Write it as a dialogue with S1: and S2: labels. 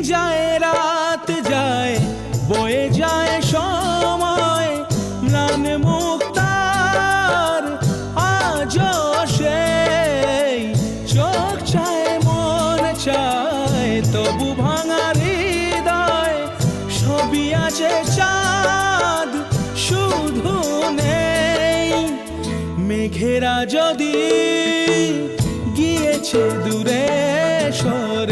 S1: যায় রাত যায় বয়ে যায় সময় ম্লান মুক্তার আজও সেই চোখ চায় মন চায় তবু ভাঙা হৃদয় সবই আছে চাঁদ শুধু নেই মেঘেরা যদি গিয়েছে দূরে সরে